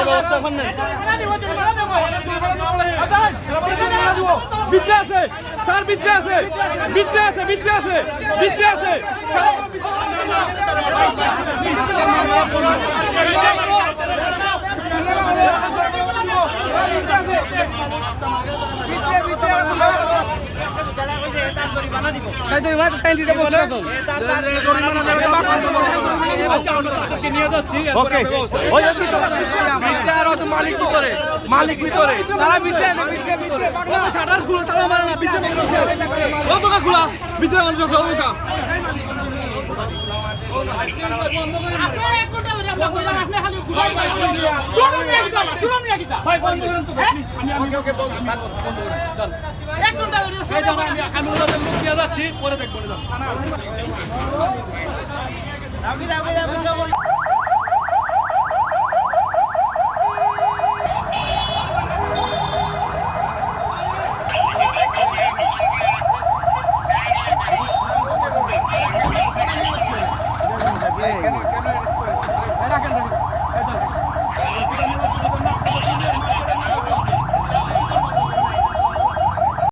ব্যবস্থা করেন বিদ্যা আছে স্যার, বিদ্যা আছে, বিদ্যা আছে, বিদ্যা আছে, বিদ্যা আছে। মালিক ভিতরে তারা বিদ্যা শাটার খুলে তারা মারে না, বিদ্যা অতটা খোলা বিদ্যা অতটা যাচ্ছি পরে দেখবো।